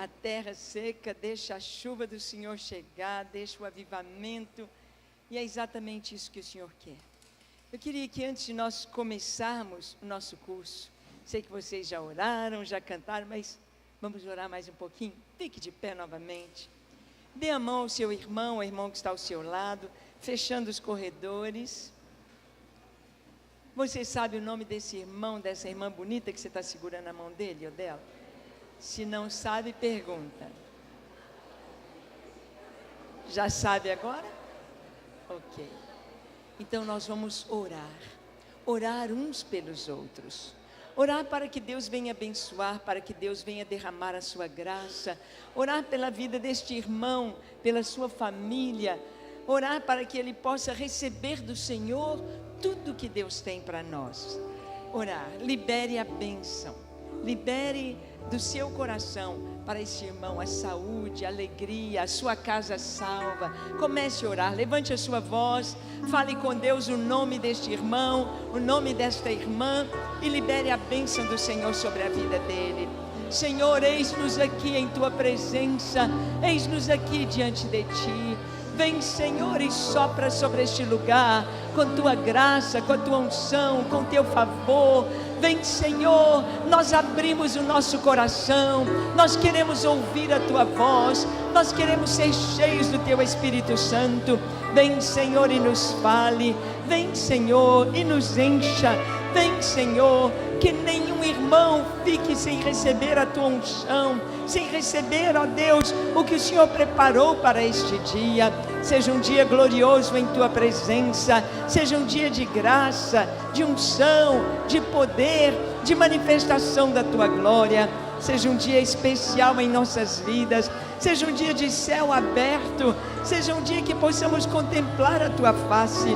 a terra seca, deixa a chuva do Senhor chegar, deixa o avivamento, e é exatamente isso que o Senhor quer. Eu queria que antes de nós começarmos o nosso curso, sei que vocês já oraram, já cantaram, mas vamos orar mais um pouquinho? Fique de pé novamente. Dê a mão ao seu irmão, ao irmão que está ao seu lado, fechando os corredores. Você sabe o nome desse irmão, dessa irmã bonita que você está segurando a mão dele ou dela? Se não sabe, pergunta. Já sabe agora? Ok. Então nós vamos orar uns pelos outros. Orar para que Deus venha abençoar, para que Deus venha derramar a sua graça. Orar pela vida deste irmão, pela sua família. Orar para que ele possa receber do Senhor tudo que Deus tem para nós. Orar, libere a bênção. Libere do seu coração para esse irmão a saúde, a alegria, a sua casa salva. Comece a orar, levante a sua voz, fale com Deus o nome deste irmão, o nome desta irmã, e libere a bênção do Senhor sobre a vida dele. Senhor, eis-nos aqui em tua presença, eis-nos aqui diante de ti. Vem, Senhor, e sopra sobre este lugar, com tua graça, com a tua unção, com teu favor. Vem, Senhor, nós abrimos o nosso coração, nós queremos ouvir a tua voz, nós queremos ser cheios do teu Espírito Santo. Vem, Senhor, e nos fale. Vem, Senhor, e nos encha. Vem, Senhor, que nenhum irmão fique sem receber a tua unção, sem receber, ó Deus, o que o Senhor preparou para este dia. Seja um dia glorioso em tua presença, seja um dia de graça, de unção, de poder, de manifestação da tua glória. Seja um dia especial em nossas vidas, seja um dia de céu aberto, seja um dia que possamos contemplar a tua face.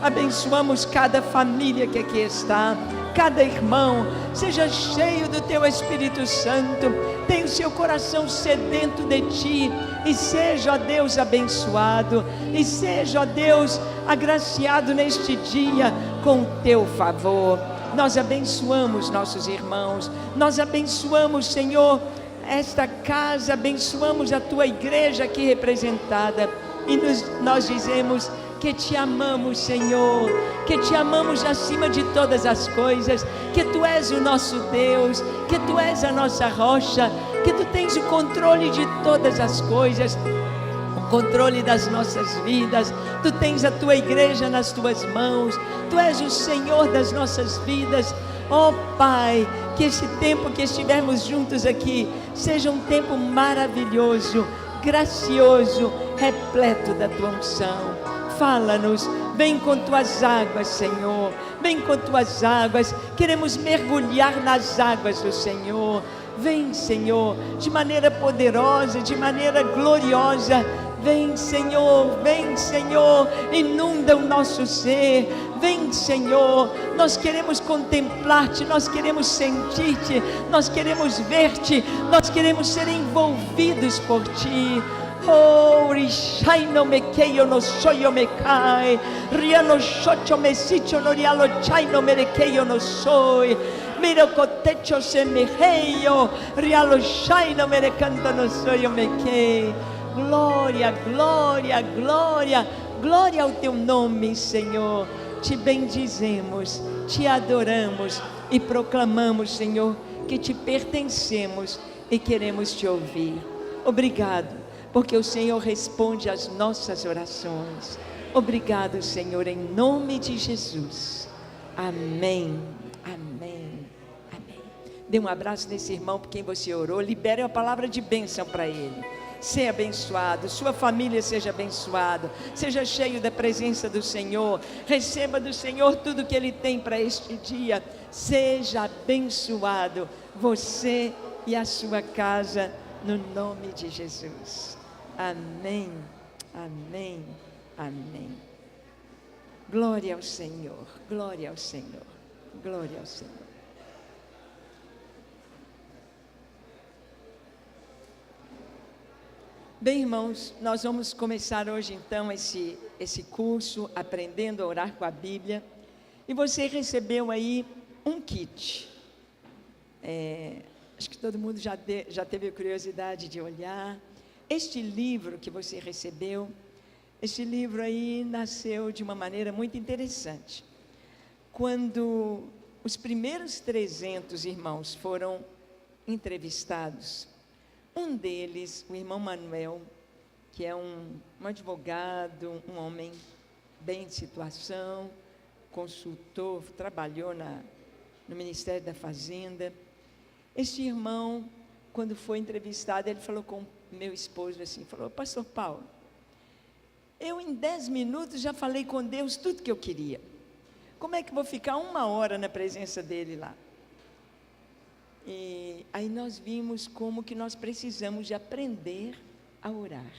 Abençoamos cada família que aqui está, cada irmão. Seja cheio do teu Espírito Santo, tenha o seu coração sedento de ti, e seja, ó Deus, abençoado, e seja, ó Deus, agraciado neste dia com o teu favor. Nós abençoamos nossos irmãos, nós abençoamos, Senhor, esta casa, abençoamos a tua igreja aqui representada, e nós dizemos que te amamos, Senhor, que te amamos acima de todas as coisas, que tu és o nosso Deus, que tu és a nossa rocha, que tu tens o controle de todas as coisas, o controle das nossas vidas. Tu tens a tua igreja nas tuas mãos, tu és o Senhor das nossas vidas. Ó Pai, que esse tempo que estivermos juntos aqui seja um tempo maravilhoso, gracioso, repleto da tua unção. Fala-nos, vem com tuas águas, Senhor, vem com tuas águas. Queremos mergulhar nas águas do Senhor. Vem, Senhor, de maneira poderosa, de maneira gloriosa. Vem, Senhor, inunda o nosso ser. Vem, Senhor, nós queremos contemplar-te, nós queremos sentir-te, nós queremos ver-te, nós queremos ser envolvidos por ti. Oh, rishai no me keio no soyo me kai, riano shocho me sicho no rialo chai no me keio no soy, miro cotecho se me heio, rialo shai no me canto no soyo me kei. Glória, glória, glória, glória ao teu nome, Senhor. Te bendizemos, te adoramos e proclamamos, Senhor, que te pertencemos e queremos te ouvir. Obrigado, porque o Senhor responde às nossas orações. Obrigado, Senhor, em nome de Jesus. Amém, amém, amém. Dê um abraço nesse irmão por quem você orou. Libere a palavra de bênção para ele. Seja abençoado, sua família seja abençoada, seja cheio da presença do Senhor. Receba do Senhor tudo que Ele tem para este dia. Seja abençoado, você e a sua casa, no nome de Jesus. Amém, amém, amém. Glória ao Senhor, glória ao Senhor, glória ao Senhor. Bem, irmãos, nós vamos começar hoje então esse curso, aprendendo a orar com a Bíblia. E você recebeu aí um kit. acho que todo mundo já teve a curiosidade de olhar. Este livro que você recebeu, este livro aí nasceu de uma maneira muito interessante. Quando os primeiros 300 irmãos foram entrevistados, um deles, o irmão Manuel, que é um advogado, um homem bem de situação, consultor, trabalhou no Ministério da Fazenda. Este irmão, quando foi entrevistado, ele falou com meu esposo assim, falou: pastor Paulo, eu em 10 minutos já falei com Deus tudo que eu queria. Como é que vou ficar 1 hora na presença dele lá? E aí nós vimos como que nós precisamos de aprender a orar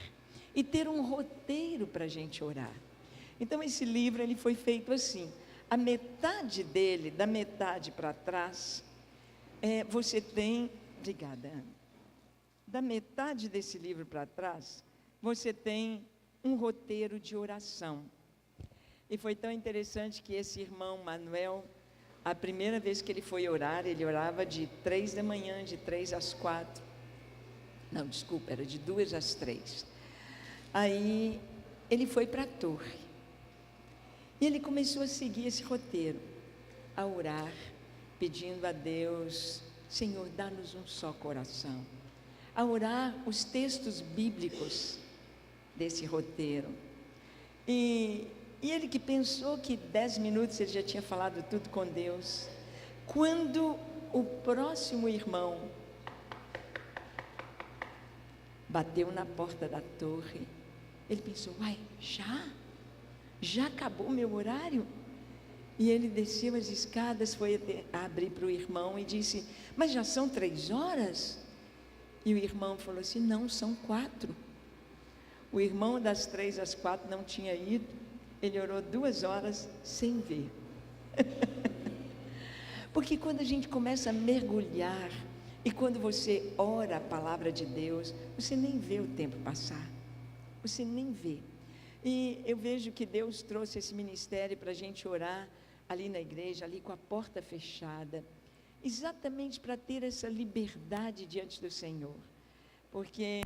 e ter um roteiro para a gente orar. Então esse livro ele foi feito assim, a metade dele, da metade para trás, você tem, obrigada Ana, da metade desse livro para trás, você tem um roteiro de oração. E foi tão interessante que esse irmão Manuel, a primeira vez que ele foi orar, ele orava de 3 da manhã, de 3 às 4. Não, desculpa, era de 2 às 3. Aí ele foi para a torre. E ele começou a seguir esse roteiro, a orar, pedindo a Deus: Senhor, dá-nos um só coração. A orar os textos bíblicos desse roteiro. E ele que pensou que 10 minutos ele já tinha falado tudo com Deus. Quando o próximo irmão bateu na porta da torre, ele pensou: uai, já acabou meu horário? E ele desceu as escadas, foi abrir para o irmão e disse: mas já são 3 horas? E o irmão falou assim: não, são 4. O irmão das 3 às 4 não tinha ido, ele orou 2 horas sem ver. Porque quando a gente começa a mergulhar, e quando você ora a palavra de Deus, você nem vê o tempo passar, você nem vê. E eu vejo que Deus trouxe esse ministério para a gente orar ali na igreja, ali com a porta fechada, exatamente para ter essa liberdade diante do Senhor. Porque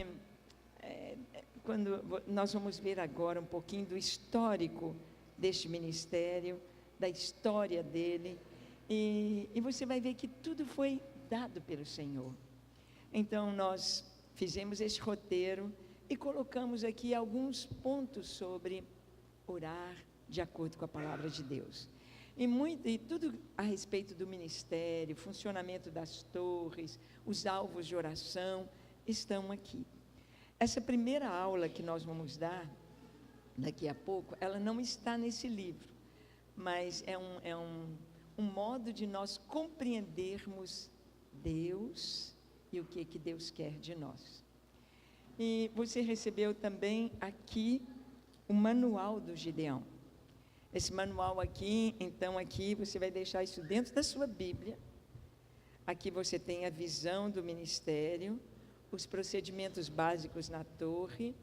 quando nós vamos ver agora um pouquinho do histórico deste ministério, da história dele, e você vai ver que tudo foi dado pelo Senhor. Então nós fizemos esse roteiro e colocamos aqui alguns pontos sobre orar de acordo com a palavra de Deus. E tudo a respeito do ministério, funcionamento das torres, os alvos de oração, estão aqui. Essa primeira aula que nós vamos dar, daqui a pouco, ela não está nesse livro, mas é um modo de nós compreendermos Deus e o que Deus quer de nós. E você recebeu também aqui o manual do Gideão. Esse manual aqui, então aqui você vai deixar isso dentro da sua Bíblia. Aqui você tem a visão do ministério, os procedimentos básicos na torre.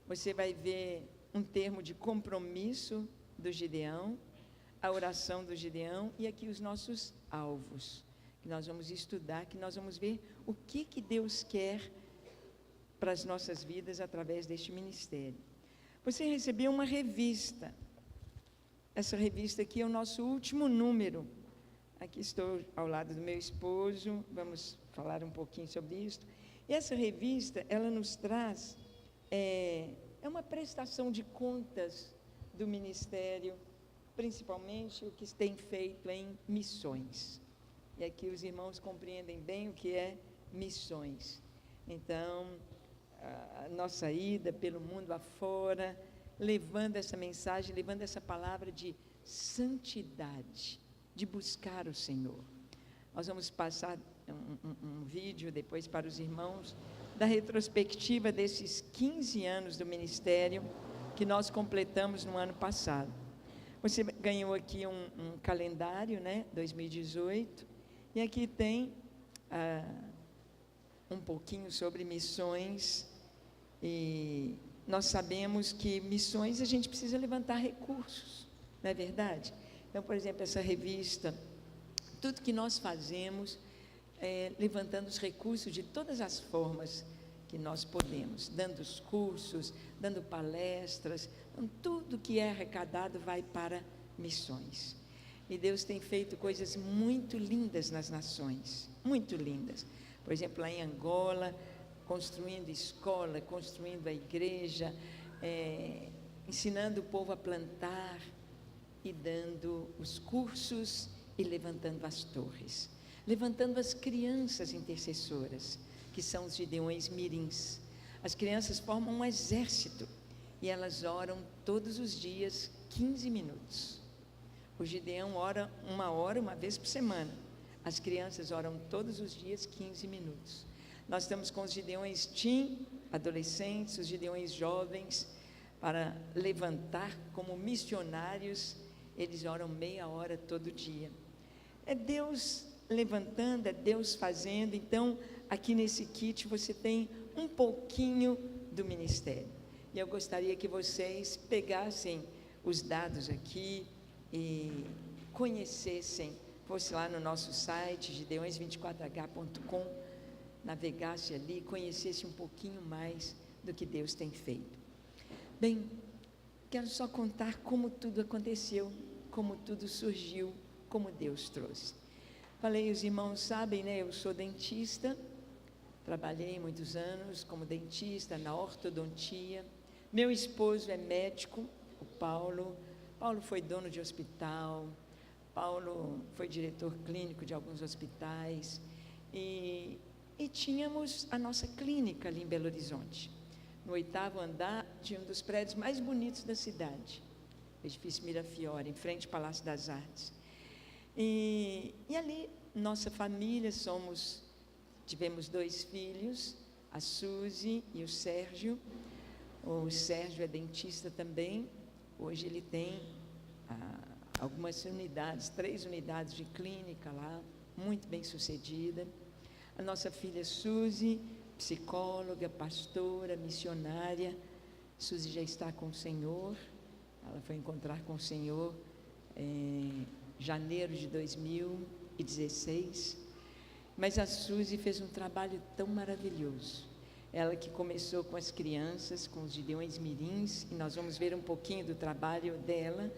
Você vai ver um termo de compromisso do Gideão, a oração do Gideão e aqui os nossos alvos, que nós vamos estudar, que nós vamos ver o que Deus quer para as nossas vidas através deste ministério. Você recebeu uma revista. Essa revista aqui é o nosso último número. Aqui estou ao lado do meu esposo, vamos falar um pouquinho sobre isso. E essa revista, ela nos traz, é uma prestação de contas do ministério, principalmente o que tem feito em missões. E aqui os irmãos compreendem bem o que é missões. Então, a nossa ida pelo mundo afora, levando essa mensagem, levando essa palavra de santidade, de buscar o Senhor. Nós vamos passar um vídeo depois para os irmãos, da retrospectiva desses 15 anos do ministério, que nós completamos no ano passado. Você ganhou aqui um calendário, né, 2018, e aqui tem um pouquinho sobre missões, e nós sabemos que missões a gente precisa levantar recursos, não é verdade? Então, por exemplo, essa revista, tudo que nós fazemos, levantando os recursos de todas as formas que nós podemos, dando os cursos, dando palestras, então, tudo que é arrecadado vai para missões. E Deus tem feito coisas muito lindas nas nações, muito lindas. Por exemplo, lá em Angola, construindo escola, construindo a igreja, ensinando o povo a plantar e dando os cursos e levantando as torres, levantando as crianças intercessoras, que são os gideões mirins. As crianças formam um exército e elas oram todos os dias 15 minutos. O Gideão ora uma vez por semana. As crianças oram todos os dias 15 minutos. Nós estamos com os Gideões teen, adolescentes, os Gideões jovens, para levantar como missionários. Eles oram meia hora todo dia. É Deus levantando, é Deus fazendo. Então, aqui nesse kit você tem um pouquinho do ministério. E eu gostaria que vocês pegassem os dados aqui e conhecessem, fosse lá no nosso site, gideões24h.com, navegasse ali, conhecesse um pouquinho mais do que Deus tem feito. Bem, quero só contar como tudo aconteceu, como tudo surgiu, como Deus trouxe. Falei, os irmãos sabem, né? Eu sou dentista, trabalhei muitos anos como dentista na ortodontia. Meu esposo é médico, o Paulo. Paulo foi dono de hospital, Paulo foi diretor clínico de alguns hospitais, e tínhamos a nossa clínica ali em Belo Horizonte, no 8º andar de um dos prédios mais bonitos da cidade, edifício Mirafiore, em frente ao Palácio das Artes. E ali, nossa família, tivemos 2 filhos, a Suzy e o Sérgio. O Sérgio é dentista também. Hoje ele tem algumas unidades, 3 unidades de clínica lá, muito bem sucedida. A nossa filha Suzy, psicóloga, pastora, missionária. Suzy já está com o Senhor, ela foi encontrar com o Senhor em janeiro de 2016. Mas a Suzy fez um trabalho tão maravilhoso. Ela que começou com as crianças, com os Gideões mirins, e nós vamos ver um pouquinho do trabalho dela.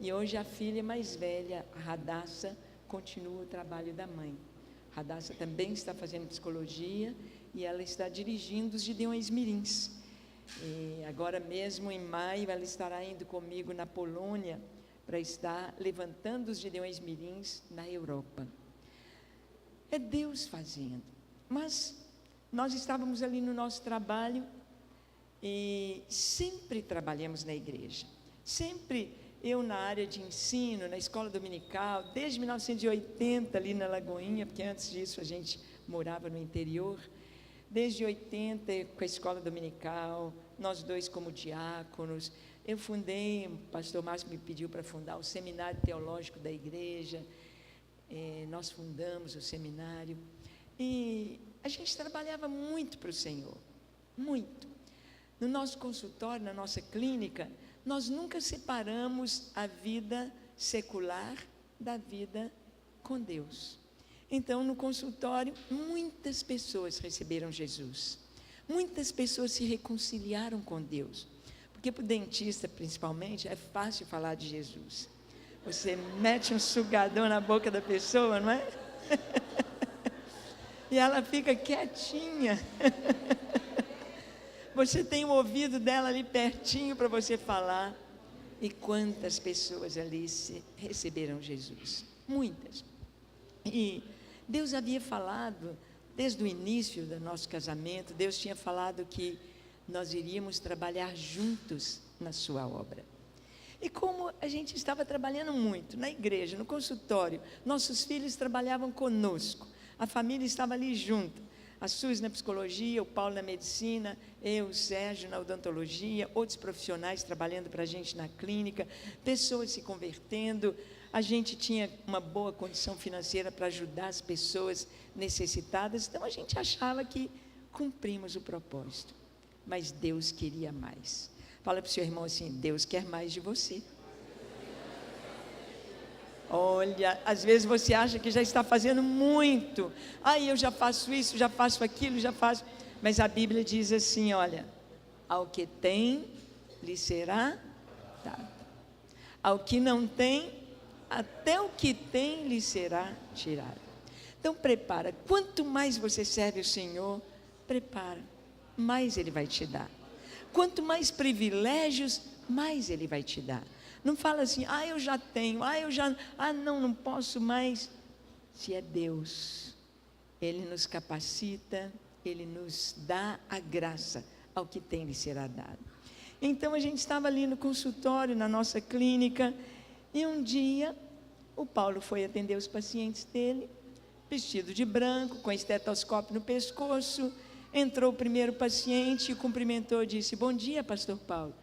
E hoje a filha mais velha, a Radassa, continua o trabalho da mãe. A Radassa também está fazendo psicologia e ela está dirigindo os Gideões mirins. E agora mesmo, em maio, ela estará indo comigo na Polônia para estar levantando os Gideões mirins na Europa. É Deus fazendo. Mas nós estávamos ali no nosso trabalho e sempre trabalhamos na igreja. Sempre eu na área de ensino, na escola dominical, desde 1980 ali na Lagoinha, porque antes disso a gente morava no interior. Desde 80 com a escola dominical, nós 2 como diáconos. Eu fundei, o pastor Márcio me pediu para fundar o seminário teológico da igreja. Nós fundamos o seminário. E a gente trabalhava muito para o Senhor, muito. No nosso consultório, na nossa clínica, nós nunca separamos a vida secular da vida com Deus. Então, no consultório, muitas pessoas receberam Jesus. Muitas pessoas se reconciliaram com Deus. Porque para o dentista, principalmente, é fácil falar de Jesus. Você mete um sugadão na boca da pessoa, não é? E ela fica quietinha. Você tem o ouvido dela ali pertinho para você falar. E quantas pessoas ali receberam Jesus? Muitas. E Deus havia falado, desde o início do nosso casamento, Deus tinha falado que nós iríamos trabalhar juntos na sua obra. E como a gente estava trabalhando muito na igreja, no consultório, nossos filhos trabalhavam conosco, a família estava ali junto. A Suzy na psicologia, o Paulo na medicina, eu, o Sérgio na odontologia, outros profissionais trabalhando para a gente na clínica, pessoas se convertendo. A gente tinha uma boa condição financeira para ajudar as pessoas necessitadas, então a gente achava que cumprimos o propósito. Mas Deus queria mais. Fala para o seu irmão assim: Deus quer mais de você. Olha, às vezes você acha que já está fazendo muito. Eu já faço isso, já faço aquilo, já faço. Mas a Bíblia diz assim, olha, ao que tem, lhe será dado. Ao que não tem, até o que tem lhe será tirado. Então prepara, quanto mais você serve o Senhor, prepara, mais Ele vai te dar. Quanto mais privilégios, mais Ele vai te dar. Não fala assim, eu já tenho, não posso mais. Se é Deus, Ele nos capacita, Ele nos dá a graça, ao que tem lhe será dado. Então a gente estava ali no consultório, na nossa clínica, e um dia o Paulo foi atender os pacientes dele, vestido de branco, com estetoscópio no pescoço. Entrou o primeiro paciente, cumprimentou e disse, bom dia, pastor Paulo.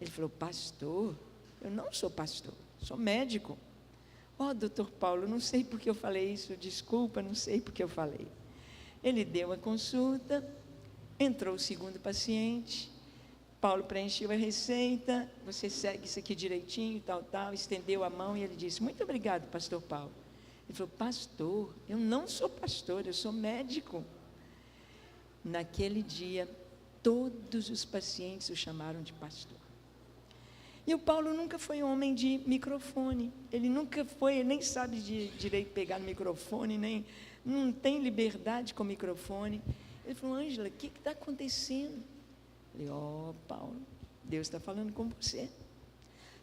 Ele falou, pastor? Eu não sou pastor, sou médico. Doutor Paulo, não sei porque eu falei isso, desculpa, não sei porque eu falei. Ele deu a consulta, entrou o segundo paciente, Paulo preencheu a receita, você segue isso aqui direitinho, tal, estendeu a mão e ele disse, muito obrigado, pastor Paulo. Ele falou, pastor, eu não sou pastor, eu sou médico. Naquele dia, todos os pacientes o chamaram de pastor. E o Paulo nunca foi homem de microfone, ele nem sabe direito pegar no microfone, não tem liberdade com o microfone. Ele falou, Ângela, o que está acontecendo? Eu falei, Paulo, Deus está falando com você.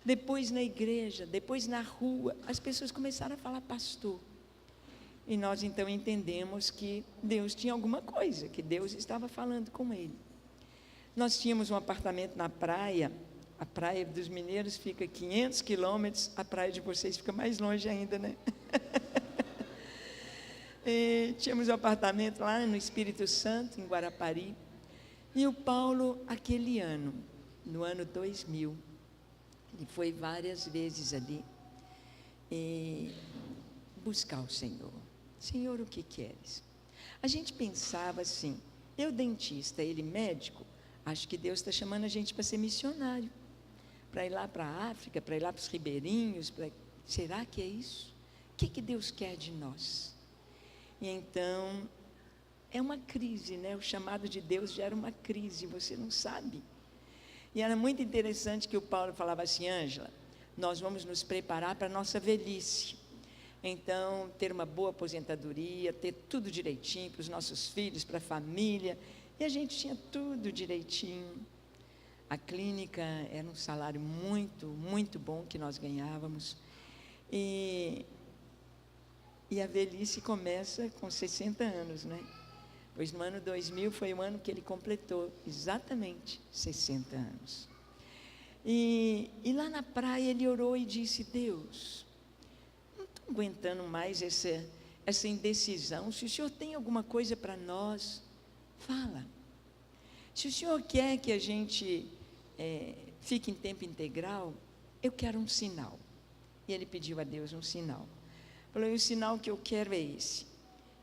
Depois na igreja, depois na rua, as pessoas começaram a falar pastor. E nós então entendemos que Deus tinha alguma coisa, que Deus estava falando com ele. Nós tínhamos um apartamento na praia, a praia dos mineiros fica 500 quilômetros, a praia de vocês fica mais longe ainda, né? Tínhamos um apartamento lá no Espírito Santo, em Guarapari, e o Paulo, aquele ano, no ano 2000, ele foi várias vezes ali, buscar o Senhor. Senhor, o que queres? A gente pensava assim, eu dentista, ele médico, acho que Deus está chamando a gente para ser missionário, para ir lá para a África, para ir lá para os ribeirinhos, será que é isso? O que Deus quer de nós? E então, é uma crise, né? O chamado de Deus gera uma crise, você não sabe. E era muito interessante que o Paulo falava assim, Ângela, nós vamos nos preparar para a nossa velhice. Então, ter uma boa aposentadoria, ter tudo direitinho para os nossos filhos, para a família. E a gente tinha tudo direitinho. A clínica era um salário muito, muito bom que nós ganhávamos. E a velhice começa com 60 anos, né? Pois no ano 2000 foi o ano que ele completou exatamente 60 anos. E lá na praia ele orou e disse, Deus, não estou aguentando mais essa indecisão. Se o Senhor tem alguma coisa para nós, fala. Se o Senhor quer que a gente fique em tempo integral, eu quero um sinal. E ele pediu a Deus um sinal. Falou, e o sinal que eu quero é esse.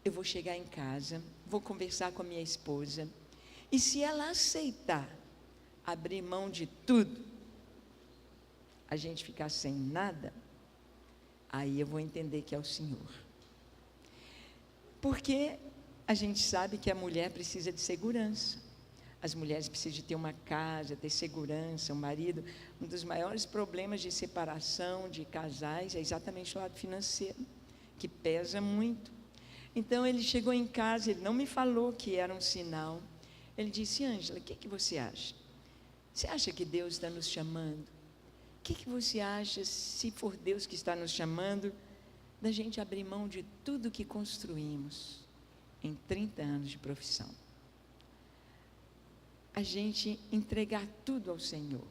Eu vou chegar em casa, vou conversar com a minha esposa, e se ela aceitar abrir mão de tudo, a gente ficar sem nada, aí eu vou entender que é o Senhor. Porque a gente sabe que a mulher precisa de segurança. As mulheres precisam de ter uma casa, ter segurança, um marido. Um dos maiores problemas de separação de casais é exatamente o lado financeiro, que pesa muito. Então ele chegou em casa, ele não me falou que era um sinal. Ele disse, Ângela, o que você acha? Você acha que Deus está nos chamando? O que você acha, se for Deus que está nos chamando, da gente abrir mão de tudo que construímos em 30 anos de profissão? A gente entregar tudo ao Senhor.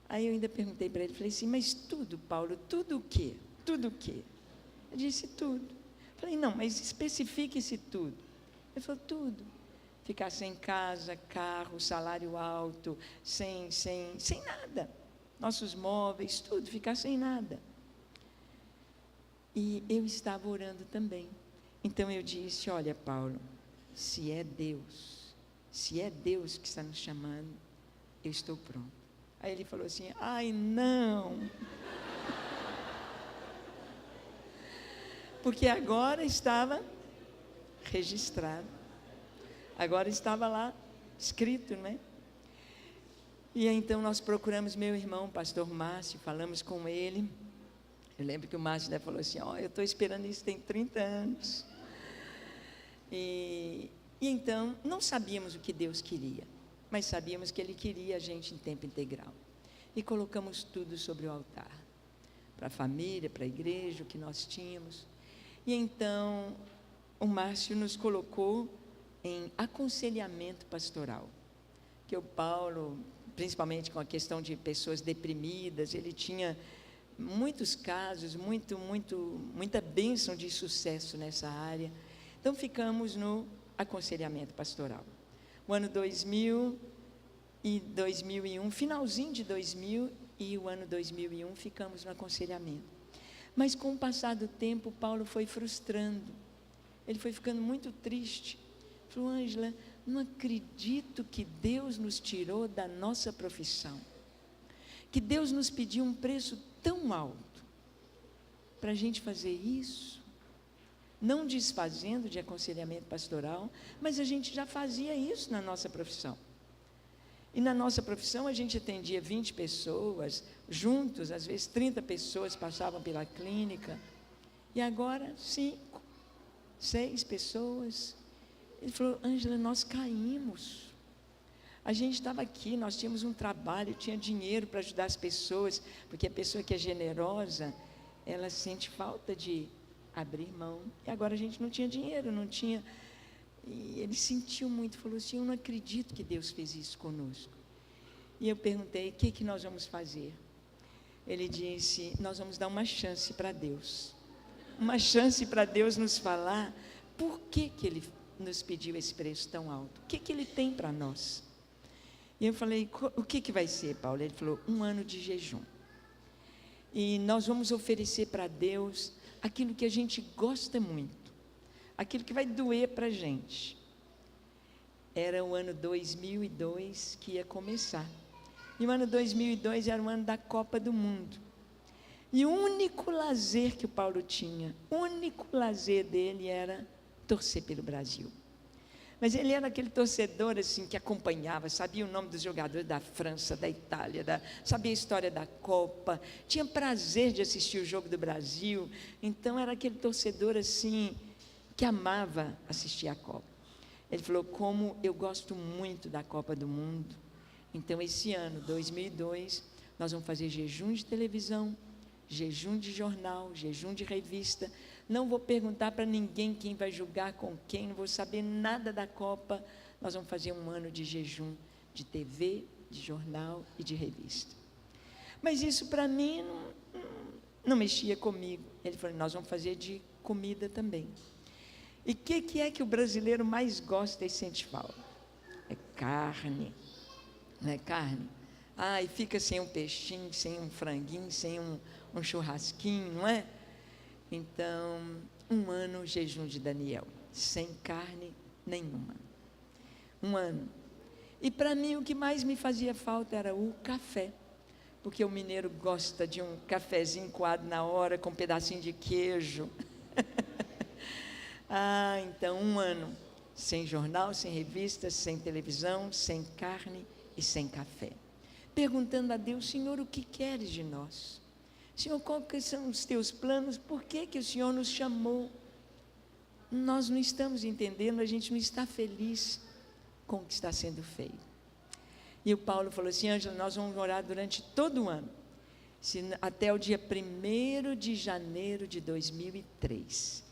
Aí eu ainda perguntei para ele, falei assim, mas tudo, Paulo, tudo o quê? Tudo o quê? Ele disse, tudo. Falei, não, mas especifique-se tudo. Ele falou, tudo. Ficar sem casa, carro, salário alto, sem nada. Nossos móveis, tudo, ficar sem nada. E eu estava orando também. Então eu disse, olha, Paulo, se é Deus que está nos chamando, eu estou pronto. Aí ele falou assim, ai não. porque agora estava registrado. Agora estava lá escrito, não é? E então nós procuramos meu irmão, pastor Márcio, falamos com ele. Eu lembro que o Márcio falou assim, eu estou esperando isso tem 30 anos. E então, não sabíamos o que Deus queria, mas sabíamos que Ele queria a gente em tempo integral. E colocamos tudo sobre o altar, para a família, para a igreja, o que nós tínhamos. E então, o Márcio nos colocou em aconselhamento pastoral, que o Paulo, principalmente com a questão de pessoas deprimidas, ele tinha muitos casos, muita bênção de sucesso nessa área. Então, ficamos no aconselhamento pastoral. O ano 2000 e 2001, finalzinho de 2000 e o ano 2001, ficamos no aconselhamento. Mas, com o passar do tempo, Paulo foi frustrando. Ele foi ficando muito triste. Falou, Ângela, não acredito que Deus nos tirou da nossa profissão. Que Deus nos pediu um preço tão alto para a gente fazer isso. Não desfazendo de aconselhamento pastoral, mas a gente já fazia isso na nossa profissão. E na nossa profissão a gente atendia 20 pessoas, juntos, às vezes 30 pessoas passavam pela clínica, e agora 5, 6 pessoas. Ele falou, Ângela, nós caímos. A gente estava aqui, nós tínhamos um trabalho, tinha dinheiro para ajudar as pessoas, porque a pessoa que é generosa, ela sente falta de abrir mão, e agora a gente não tinha dinheiro, não tinha, e ele sentiu muito, falou assim, eu não acredito que Deus fez isso conosco. E eu perguntei, o que nós vamos fazer? Ele disse, nós vamos dar uma chance para Deus, uma chance para Deus nos falar, por que Ele nos pediu esse preço tão alto, o que Ele tem para nós? E eu falei, o que vai ser, Paulo? Ele falou, 1 ano de jejum, e nós vamos oferecer para Deus aquilo que a gente gosta muito, aquilo que vai doer para a gente. Era o ano 2002 que ia começar, e o ano 2002 era o ano da Copa do Mundo, e o único lazer que o Paulo tinha, o único lazer dele era torcer pelo Brasil. Mas ele era aquele torcedor assim, que acompanhava, sabia o nome dos jogadores da França, da Itália, sabia a história da Copa, tinha prazer de assistir o jogo do Brasil. Então era aquele torcedor assim, que amava assistir a Copa. Ele falou, como eu gosto muito da Copa do Mundo, então esse ano, 2002, nós vamos fazer jejum de televisão, jejum de jornal, jejum de revista. Não vou perguntar para ninguém quem vai julgar com quem, não vou saber nada da Copa. Nós vamos fazer 1 ano de jejum de TV, de jornal e de revista. Mas isso para mim não mexia comigo. Ele falou, nós vamos fazer de comida também. E o que é que o brasileiro mais gosta e sente falta? É carne, não é carne? E fica sem um peixinho, sem um franguinho, sem um churrasquinho, não é? Então, 1 ano jejum de Daniel, sem carne nenhuma. 1 ano. E para mim o que mais me fazia falta era o café, porque o mineiro gosta de um cafezinho coado na hora, com um pedacinho de queijo. Então 1 ano, sem jornal, sem revista, sem televisão, sem carne e sem café. Perguntando a Deus, Senhor, o que queres de nós? Senhor, quais são os teus planos? Por que o Senhor nos chamou? Nós não estamos entendendo, a gente não está feliz com o que está sendo feito. E o Paulo falou assim, Ângela, nós vamos orar durante todo o ano, até o dia 1º de janeiro de 2003.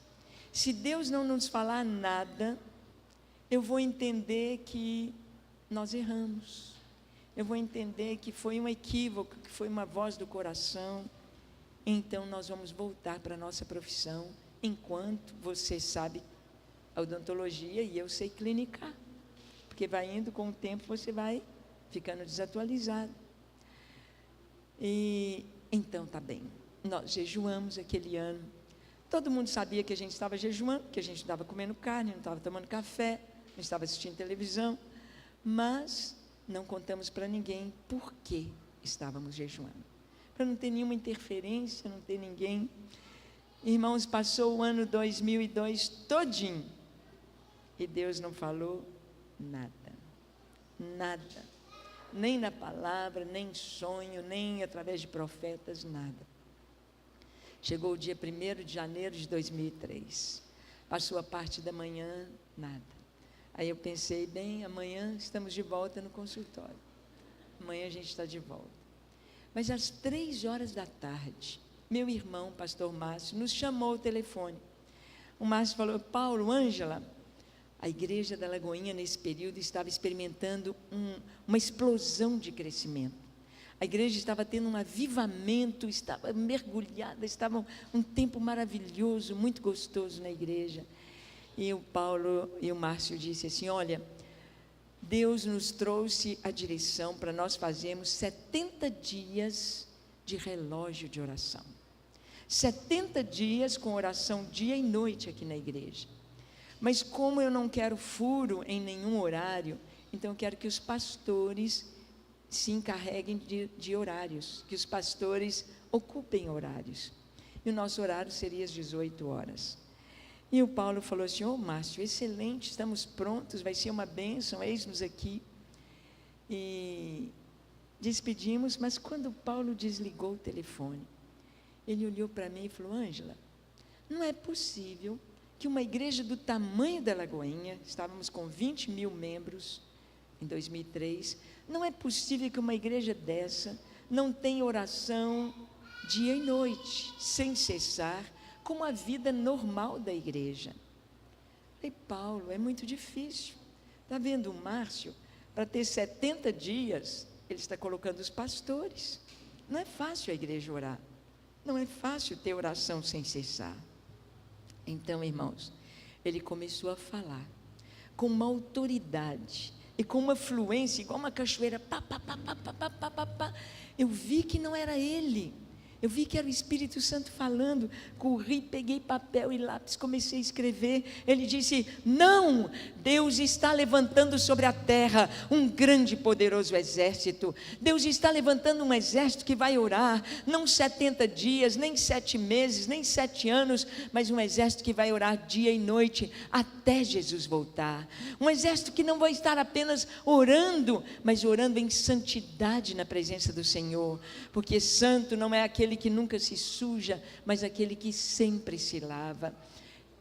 Se Deus não nos falar nada, eu vou entender que nós erramos. Eu vou entender que foi um equívoco, que foi uma voz do coração. Então nós vamos voltar para a nossa profissão, enquanto você sabe a odontologia e eu sei clinicar, porque vai indo com o tempo, você vai ficando desatualizado. E então tá bem, nós jejuamos aquele ano, todo mundo sabia que a gente estava jejuando, que a gente não estava comendo carne, não estava tomando café, não estava assistindo televisão, mas não contamos para ninguém por que estávamos jejuando, para não ter nenhuma interferência, não ter ninguém. Irmãos, passou o ano 2002 todinho e Deus não falou nada, nada, nem na palavra, nem em sonho, nem através de profetas, nada. Chegou o dia 1º de janeiro de 2003, passou a parte da manhã, nada. Aí eu pensei, bem, amanhã estamos de volta no consultório, amanhã a gente está de volta. Mas às 3 horas da tarde, meu irmão, pastor Márcio, nos chamou ao telefone. O Márcio falou: Paulo, Ângela, a igreja da Lagoinha nesse período estava experimentando uma explosão de crescimento. A igreja estava tendo um avivamento, estava mergulhada, estava um tempo maravilhoso, muito gostoso na igreja. E o Paulo e o Márcio disse assim: olha, Deus nos trouxe a direção para nós fazermos 70 dias de relógio de oração. 70 dias com oração dia e noite aqui na igreja. Mas como eu não quero furo em nenhum horário, então eu quero que os pastores se encarreguem de horários, que os pastores ocupem horários. E o nosso horário seria às 18 horas. E o Paulo falou assim: ô Márcio, excelente, estamos prontos, vai ser uma bênção, eis-nos aqui. E despedimos, mas quando o Paulo desligou o telefone, ele olhou para mim e falou: Ângela, não é possível que uma igreja do tamanho da Lagoinha, estávamos com 20 mil membros em 2003, não é possível que uma igreja dessa não tenha oração dia e noite, sem cessar, como a vida normal da igreja. Falei: Paulo, é muito difícil. Está vendo o Márcio? Para ter 70 dias, ele está colocando os pastores. Não é fácil a igreja orar. Não é fácil ter oração sem cessar. Então, irmãos, ele começou a falar com uma autoridade e com uma fluência, igual uma cachoeira, pá, pá, pá, pá, pá, pá, pá, pá. Eu vi que não era ele, eu vi que era o Espírito Santo falando. Corri, peguei papel e lápis, comecei a escrever. Ele disse: não, Deus está levantando sobre a terra um grande e poderoso exército. Deus está levantando um exército que vai orar, não 70 dias, nem 7 meses, nem 7 anos, mas um exército que vai orar dia e noite, até Jesus voltar. Um exército que não vai estar apenas orando, mas orando em santidade na presença do Senhor, porque santo não é aquele que nunca se suja, mas aquele que sempre se lava.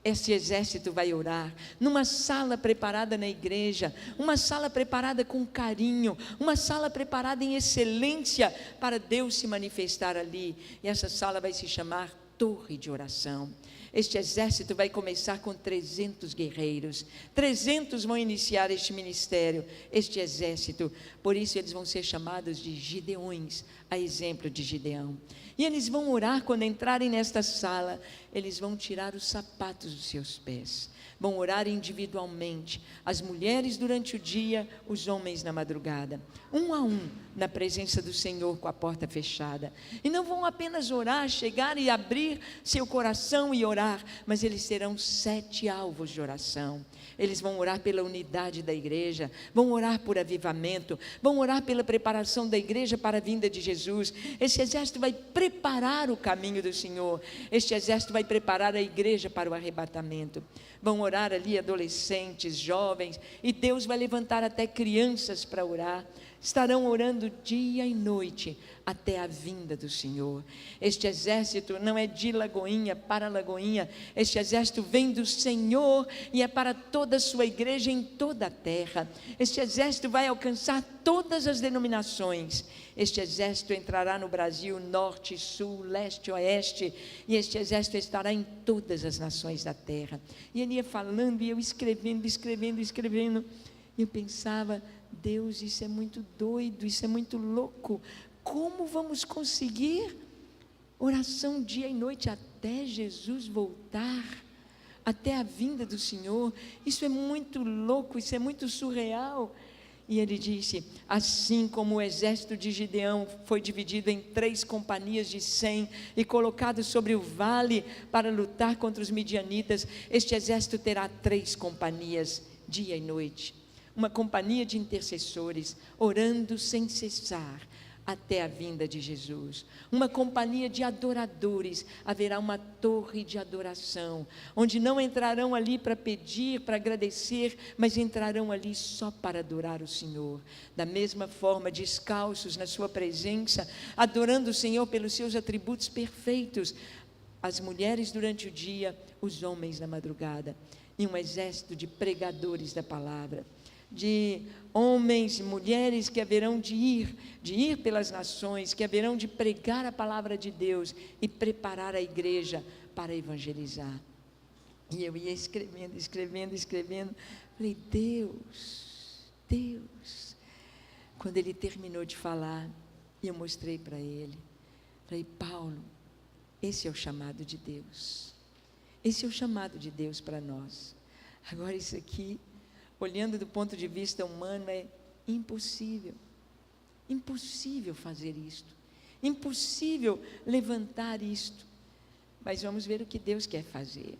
Esse exército vai orar numa sala preparada na igreja, uma sala preparada com carinho, uma sala preparada em excelência para Deus se manifestar ali. E essa sala vai se chamar Torre de Oração. Este exército vai começar com 300 guerreiros, 300 vão iniciar este ministério, este exército. Por isso eles vão ser chamados de Gideões, a exemplo de Gideão. E eles vão orar quando entrarem nesta sala. Eles vão tirar os sapatos dos seus pés, vão orar individualmente, as mulheres durante o dia, os homens na madrugada, um a um, na presença do Senhor, com a porta fechada. E não vão apenas orar, chegar e abrir seu coração e orar, mas eles terão 7 alvos de oração. Eles vão orar pela unidade da igreja, vão orar por avivamento, vão orar pela preparação da igreja para a vinda de Jesus. Esse exército vai preparar o caminho do Senhor, este exército vai preparar a igreja para o arrebatamento. Vão orar ali adolescentes, jovens, e Deus vai levantar até crianças para orar. Estarão orando dia e noite até a vinda do Senhor. Este exército não é de Lagoinha para Lagoinha, este exército vem do Senhor e é para toda a sua igreja em toda a terra. Este exército vai alcançar todas as denominações. Este exército entrará no Brasil, norte, sul, leste, oeste, e este exército estará em todas as nações da terra. E ele ia falando e eu escrevendo, e eu pensava: Deus, isso é muito doido, isso é muito louco. Como vamos conseguir oração dia e noite até Jesus voltar, até a vinda do Senhor? Isso é muito louco, isso é muito surreal. E ele disse: assim como o exército de Gideão foi dividido em 3 companhias de 100 e colocado sobre o vale para lutar contra os midianitas, este exército terá 3 companhias dia e noite. Uma companhia de intercessores, orando sem cessar, até a vinda de Jesus. Uma companhia de adoradores, haverá uma torre de adoração, onde não entrarão ali para pedir, para agradecer, mas entrarão ali só para adorar o Senhor. Da mesma forma, descalços na sua presença, adorando o Senhor pelos seus atributos perfeitos, as mulheres durante o dia, os homens na madrugada, e um exército de pregadores da palavra, de homens e mulheres que haverão de ir pelas nações, que haverão de pregar a palavra de Deus e preparar a igreja para evangelizar. E eu ia escrevendo, falei, Deus, quando ele terminou de falar, eu mostrei para ele, falei, Paulo, esse é o chamado de Deus, esse é o chamado de Deus para nós. Agora isso aqui, olhando do ponto de vista humano, é impossível fazer isto, impossível levantar isto, mas vamos ver o que Deus quer fazer.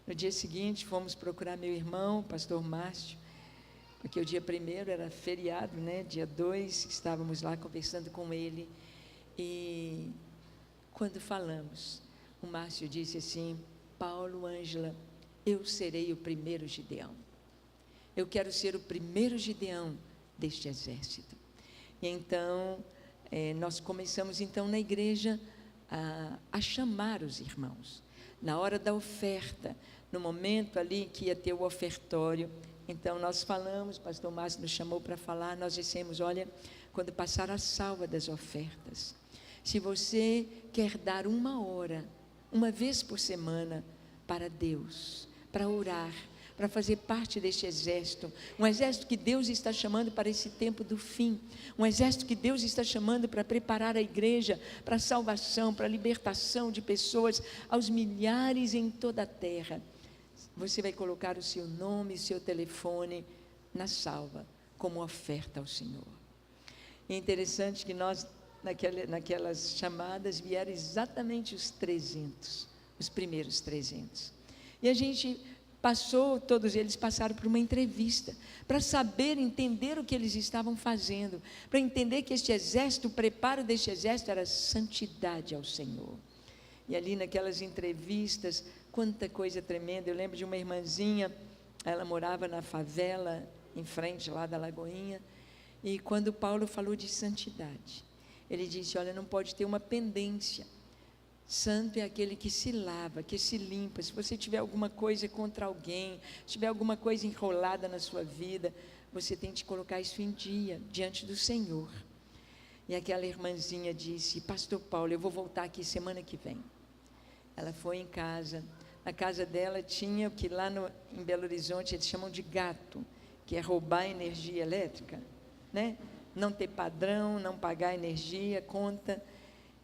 No dia seguinte, fomos procurar meu irmão, pastor Márcio, porque o dia 1º era feriado, né? Dia 2, estávamos lá conversando com ele, e quando falamos, o Márcio disse assim, Paulo, Ângela, eu serei o primeiro Gideão. Eu quero ser o primeiro Gideão deste exército. E então, nós começamos então na igreja a chamar os irmãos. Na hora da oferta, no momento ali que ia ter o ofertório, então nós falamos, pastor Márcio nos chamou para falar, nós dissemos, olha, quando passar a salva das ofertas, se você quer dar 1 hora, uma vez por semana, para Deus, para orar, para fazer parte deste exército, um exército que Deus está chamando para esse tempo do fim, um exército que Deus está chamando para preparar a igreja, para a salvação, para a libertação de pessoas, aos milhares em toda a terra. Você vai colocar o seu nome, o seu telefone na salva, como oferta ao Senhor. E é interessante que nós, naquelas chamadas, vieram exatamente os 300, os primeiros 300. E a gente todos eles passaram por uma entrevista, para saber, entender o que eles estavam fazendo, para entender que este exército, o preparo deste exército era santidade ao Senhor. E ali naquelas entrevistas, quanta coisa tremenda. Eu lembro de uma irmãzinha, ela morava na favela, em frente lá da Lagoinha, e quando Paulo falou de santidade, ele disse, olha, não pode ter uma pendência. Santo é aquele que se lava, que se limpa. Se você tiver alguma coisa contra alguém, se tiver alguma coisa enrolada na sua vida, você tem que colocar isso em dia, diante do Senhor. E aquela irmãzinha disse, pastor Paulo, eu vou voltar aqui semana que vem. Ela foi em casa, na casa dela tinha o que lá em Belo Horizonte eles chamam de gato, que é roubar energia elétrica, né? Não ter padrão, não pagar energia, conta.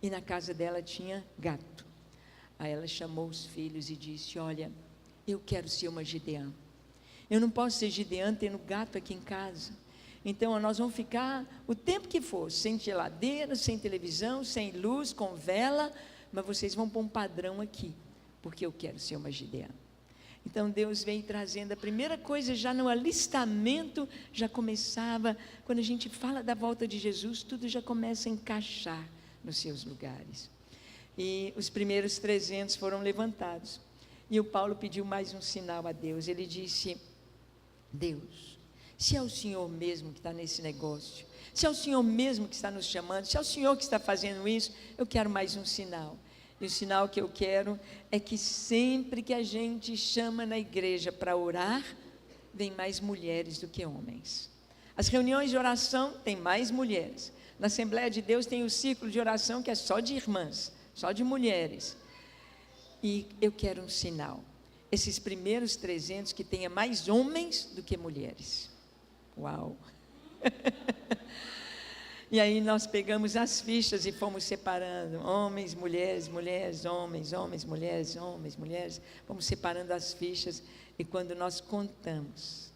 E na casa dela tinha gato. Aí ela chamou os filhos e disse, olha, eu quero ser uma Gideã. Eu não posso ser Gideã tendo gato aqui em casa. Então nós vamos ficar o tempo que for, sem geladeira, sem televisão, sem luz, com vela, mas vocês vão pôr um padrão aqui, porque eu quero ser uma Gideã. Então Deus vem trazendo a primeira coisa, já no alistamento, já começava, quando a gente fala da volta de Jesus, tudo já começa a encaixar nos seus lugares. E os primeiros 300 foram levantados. E o Paulo pediu mais um sinal a Deus. Ele disse, Deus, se é o Senhor mesmo que está nesse negócio, se é o Senhor mesmo que está nos chamando, se é o Senhor que está fazendo isso, eu quero mais um sinal. E o sinal que eu quero é que sempre que a gente chama na igreja para orar, vem mais mulheres do que homens. As reuniões de oração tem mais mulheres. Na Assembleia de Deus tem o círculo de oração que é só de irmãs, só de mulheres. E eu quero um sinal. Esses primeiros 300 que tenha mais homens do que mulheres. Uau! E aí nós pegamos as fichas e fomos separando. Homens, mulheres, mulheres, homens, homens, mulheres, homens, mulheres. Fomos separando as fichas. E quando nós contamos,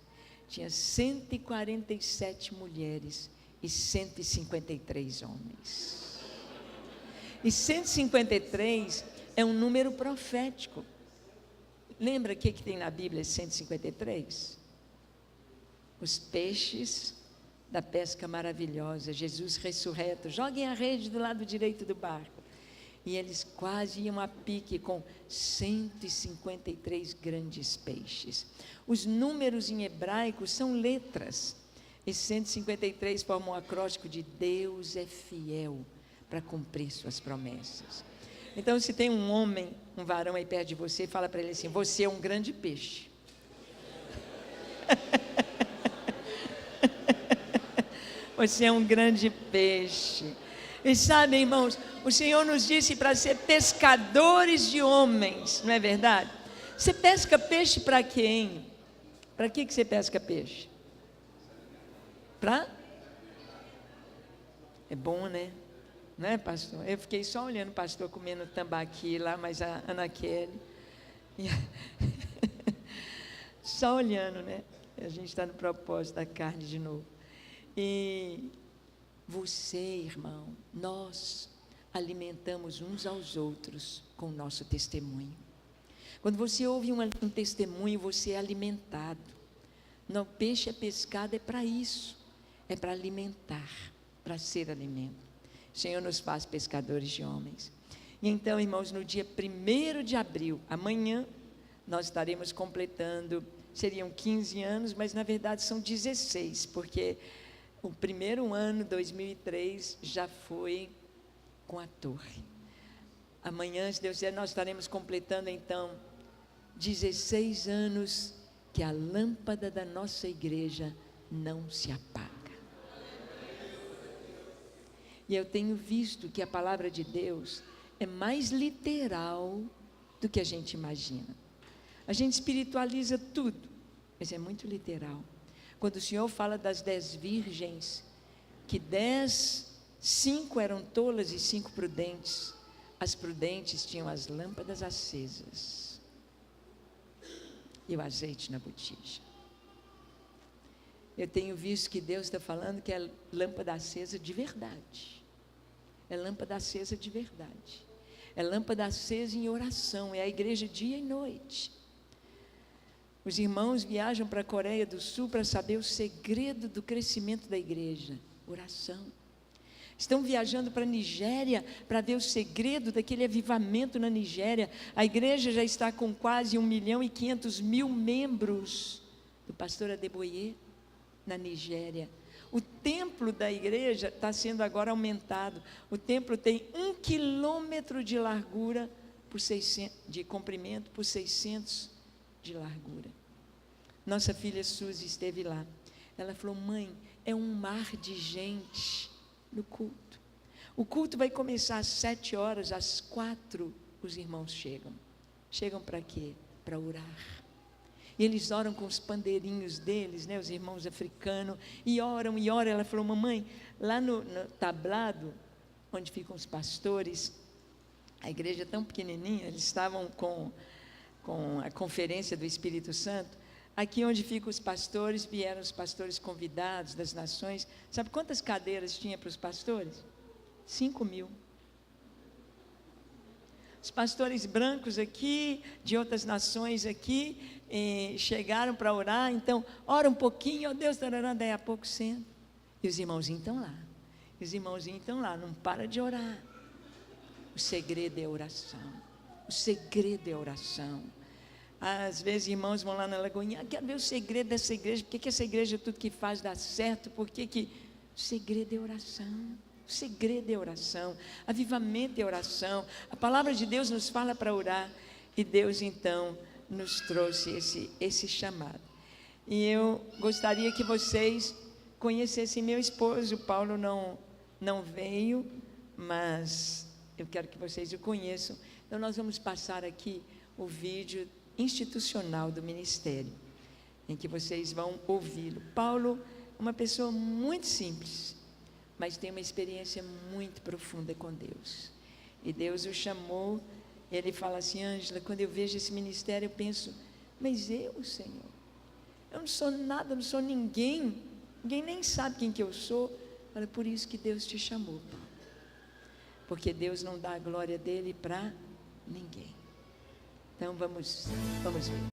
tinha 147 mulheres e 153 homens. E 153 é um número profético. Lembra o que tem na Bíblia 153? Os peixes da pesca maravilhosa, Jesus ressurreto, joguem a rede do lado direito do barco. E eles quase iam a pique com 153 grandes peixes. Os números em hebraico são letras. Esses 153 formam um acróstico de Deus é fiel para cumprir suas promessas. Então, se tem um homem, um varão aí perto de você, fala para ele assim: você é um grande peixe. Você é um grande peixe. E sabe, irmãos, o Senhor nos disse para ser pescadores de homens, não é verdade? Você pesca peixe para quem? Para que você pesca peixe? É bom, né? Não é, pastor? Eu fiquei só olhando o pastor comendo tambaqui lá, mas a Ana Kelly. Só olhando, né? A gente está no propósito da carne de novo. E você, irmão, nós alimentamos uns aos outros com o nosso testemunho. Quando você ouve um testemunho, você é alimentado. Não, peixe é pescado, é para isso. É para alimentar, para ser alimento. O Senhor nos faz pescadores de homens. E então, irmãos, no dia 1º de abril, amanhã, nós estaremos completando, seriam 15 anos, mas na verdade são 16, porque o primeiro ano, 2003, já foi com a torre. Amanhã, se Deus quiser, nós estaremos completando então 16 anos que a lâmpada da nossa igreja não se apaga. E eu tenho visto que a palavra de Deus é mais literal do que a gente imagina. A gente espiritualiza tudo, mas é muito literal. Quando o Senhor fala das 10 virgens, que 5 eram tolas e 5 prudentes, as prudentes tinham as lâmpadas acesas e o azeite na botija. Eu tenho visto que Deus está falando que é lâmpada acesa de verdade. É lâmpada acesa de verdade. É lâmpada acesa em oração. É a igreja dia e noite. Os irmãos viajam para a Coreia do Sul para saber o segredo do crescimento da igreja. Oração. Estão viajando para a Nigéria para ver o segredo daquele avivamento na Nigéria. A igreja já está com quase 1.500.000 membros do pastor Adeboye na Nigéria. O templo da igreja está sendo agora aumentado. O templo tem 1 quilômetro de largura por 600, de comprimento por 600 de largura. Nossa filha Suzy esteve lá. Ela falou: mãe, é um mar de gente no culto. O culto vai começar às 7 horas, às 4 os irmãos chegam. Chegam para quê? Para orar. E eles oram com os pandeirinhos deles, né, os irmãos africanos, e oram. Ela falou: mamãe, lá no tablado, onde ficam os pastores, a igreja é tão pequenininha, eles estavam com a conferência do Espírito Santo, aqui onde ficam os pastores, vieram os pastores convidados das nações. Sabe quantas cadeiras tinha para os pastores? 5.000. Os pastores brancos aqui, de outras nações aqui, chegaram para orar. Então, ora um pouquinho, ó Deus, tarará, daí a pouco senta. E os irmãozinhos estão lá. Não para de orar. O segredo é oração. O segredo é oração. Às vezes irmãos vão lá na Lagoinha: quero ver o segredo dessa igreja. Por que essa igreja tudo que faz dá certo? Por que o segredo é oração? O segredo é oração. Avivamento é oração. A palavra de Deus nos fala para orar. E Deus então nos trouxe esse chamado. E eu gostaria que vocês conhecessem meu esposo. O Paulo não veio, mas eu quero que vocês o conheçam. Então nós vamos passar aqui o vídeo institucional do ministério, em que vocês vão ouvi-lo. Paulo, uma pessoa muito simples, mas tem uma experiência muito profunda com Deus. E Deus o chamou. Ele fala assim: Ângela, quando eu vejo esse ministério, eu penso: mas eu, Senhor, eu não sou nada, não sou ninguém nem sabe quem que eu sou. Olha, por isso que Deus te chamou, Paulo, porque Deus não dá a glória dele para ninguém. Então vamos ver.